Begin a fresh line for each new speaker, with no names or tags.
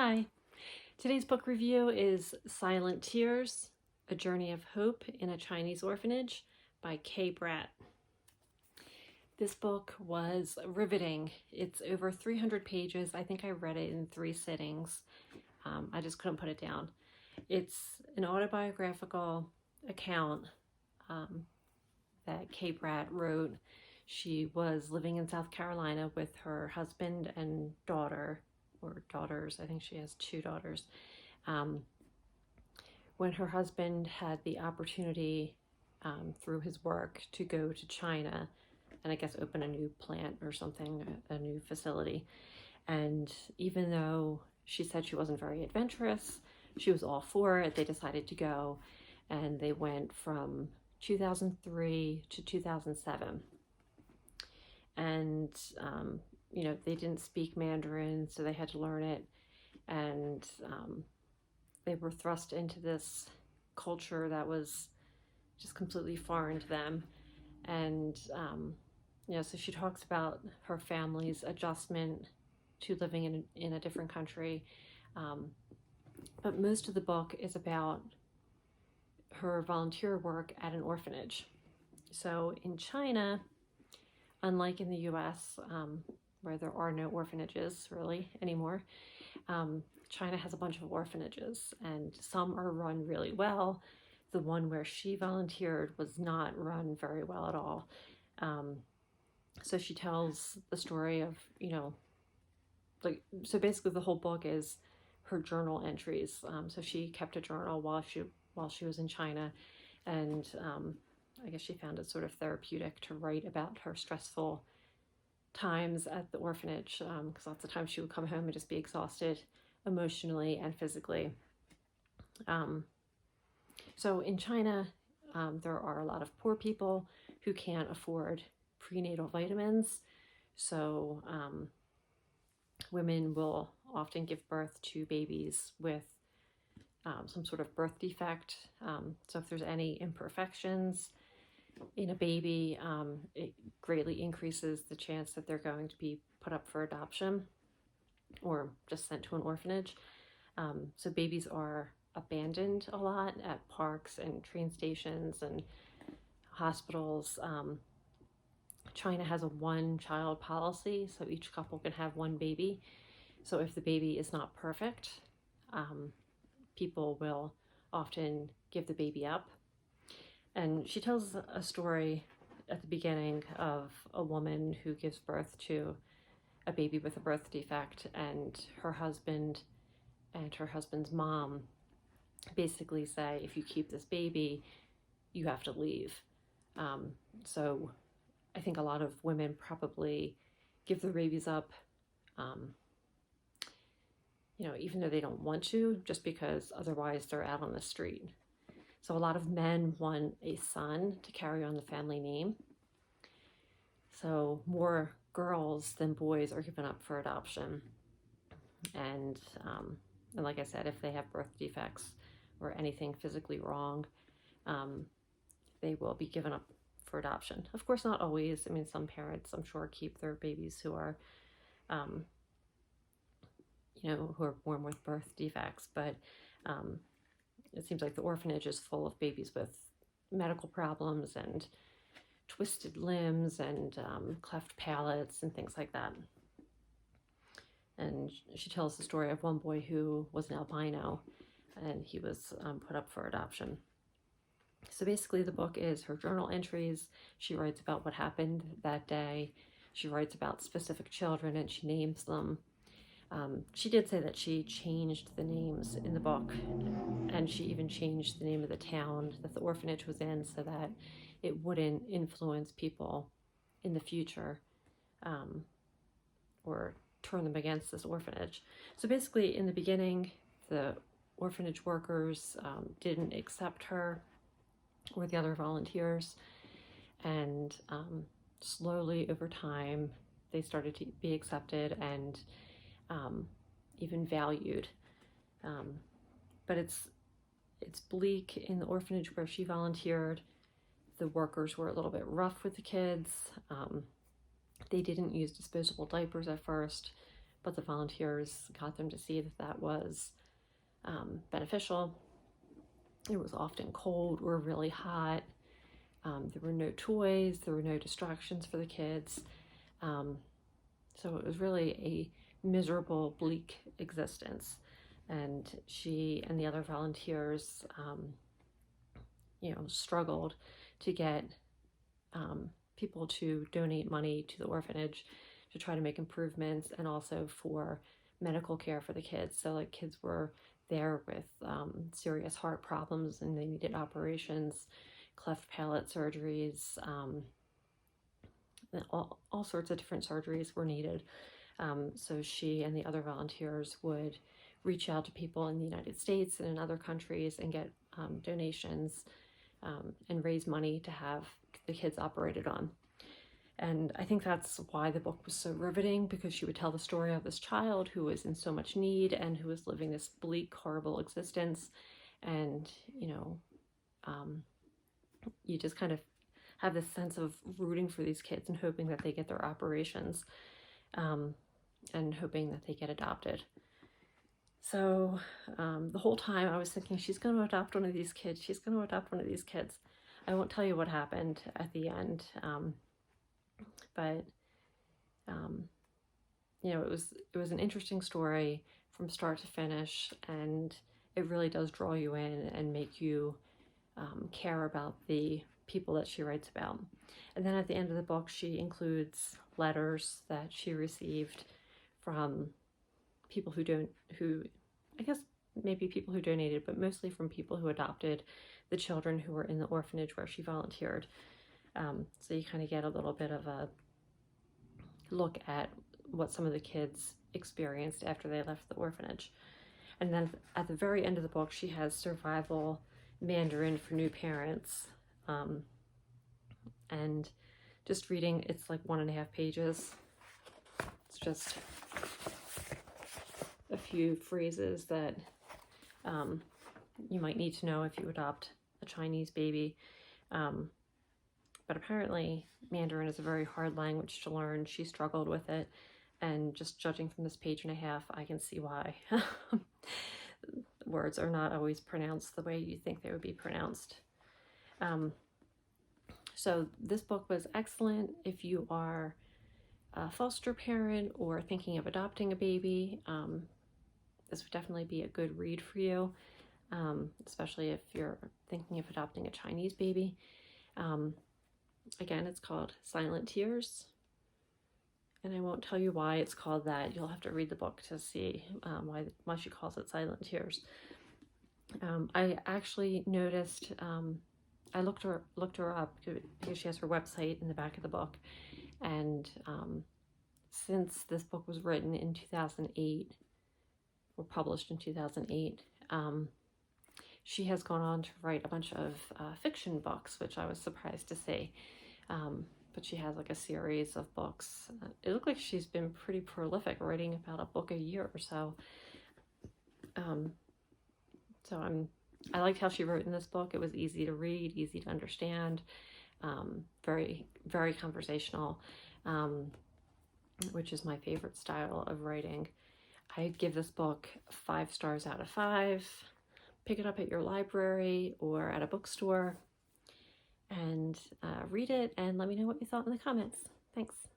Hi. Today's book review is Silent Tears, A Journey of Hope in a Chinese Orphanage by Kay Bratt. This book was riveting. It's over 300 pages. I think I read it in 3 sittings. I just couldn't put it down. It's an autobiographical account that Kay Bratt wrote. She was living in South Carolina with her husband and daughter, or daughters. I think she has 2 daughters. When her husband had the opportunity through his work to go to China and I guess open a new plant or something, a new facility. And even though she said she wasn't very adventurous, she was all for it. They decided to go, and they went from 2003 to 2007. And they didn't speak Mandarin, so they had to learn it. And they were thrust into this culture that was just completely foreign to them. And, so she talks about her family's adjustment to living in a different country. But most of the book is about her volunteer work at an orphanage. So in China, unlike in the US, where there are no orphanages really anymore, China has a bunch of orphanages, and some are run really well. The one where she volunteered was not run very well at all. So she tells the story of, so basically the whole book is her journal entries. So she kept a journal while she was in China, and I guess she found it sort of therapeutic to write about her stressful times at the orphanage, because lots of times she would come home and just be exhausted emotionally and physically. So in China, there are a lot of poor people who can't afford prenatal vitamins. So women will often give birth to babies with some sort of birth defect. So if there's any imperfections in a baby, it greatly increases the chance that they're going to be put up for adoption or just sent to an orphanage. So babies are abandoned a lot at parks and train stations and hospitals. China has a 1-child policy, so each couple can have 1 baby. So if the baby is not perfect, people will often give the baby up. And she tells a story at the beginning of a woman who gives birth to a baby with a birth defect, and her husband and her husband's mom basically say, if you keep this baby, you have to leave. So I think a lot of women probably give their babies up, even though they don't want to, just because otherwise they're out on the street. So a lot of men want a son to carry on the family name. So more girls than boys are given up for adoption. And like I said, if they have birth defects or anything physically wrong, they will be given up for adoption. Of course, not always. I mean, some parents, I'm sure, keep their babies who are, who are born with birth defects. But it seems like the orphanage is full of babies with medical problems and twisted limbs and cleft palates and things like that. And she tells the story of one boy who was an albino, and he was put up for adoption. So basically the book is her journal entries. She writes about what happened that day. She writes about specific children and she names them. She did say that she changed the names in the book, and she even changed the name of the town that the orphanage was in so that it wouldn't influence people in the future or turn them against this orphanage. So basically in the beginning, the orphanage workers didn't accept her or the other volunteers, and slowly over time they started to be accepted and even valued. But it's bleak. In the orphanage where she volunteered, the workers were a little bit rough with the kids. They didn't use disposable diapers at first, but the volunteers got them to see that that was beneficial. It was often cold or really hot. There were no toys, there were no distractions for the kids. So it was really a miserable, bleak existence. And she and the other volunteers, struggled to get people to donate money to the orphanage to try to make improvements, and also for medical care for the kids. So like kids were there with serious heart problems and they needed operations, cleft palate surgeries, all sorts of different surgeries were needed. So she and the other volunteers would reach out to people in the United States and in other countries and get donations and raise money to have the kids operated on. And I think that's why the book was so riveting, because she would tell the story of this child who was in so much need and who was living this bleak, horrible existence. And, you just kind of have this sense of rooting for these kids and hoping that they get their operations, and hoping that they get adopted. So the whole time I was thinking, she's going to adopt one of these kids. She's going to adopt one of these kids. I won't tell you what happened at the end. But it was an interesting story from start to finish, and it really does draw you in and make you care about the people that she writes about. And then at the end of the book, she includes letters that she received from people who I guess maybe people who donated, but mostly from people who adopted the children who were in the orphanage where she volunteered. So you kind of get a little bit of a look at what some of the kids experienced after they left the orphanage. And then at the very end of the book, she has survival Mandarin for new parents. And just reading, it's like 1.5 pages. It's just a few phrases that you might need to know if you adopt a Chinese baby. But apparently Mandarin is a very hard language to learn. She struggled with it, and just judging from this 1.5 pages, I can see why. Words are not always pronounced the way you think they would be pronounced. So this book was excellent if you are a foster parent or thinking of adopting a baby. This would definitely be a good read for you, especially if you're thinking of adopting a Chinese baby. Again, it's called Silent Tears, and I won't tell you why it's called that. You'll have to read the book to see why she calls it Silent Tears. I actually noticed, I looked her up because she has her website in the back of the book, and since this book was written in 2008, or published in 2008, she has gone on to write a bunch of fiction books, which I was surprised to see. But she has like a series of books. It looked like she's been pretty prolific, writing about a book a year or so. I liked how she wrote in this book. It was easy to read, easy to understand, very, very conversational, which is my favorite style of writing. I'd give this book 5 stars out of 5. Pick it up at your library or at a bookstore and read it, and let me know what you thought in the comments. Thanks.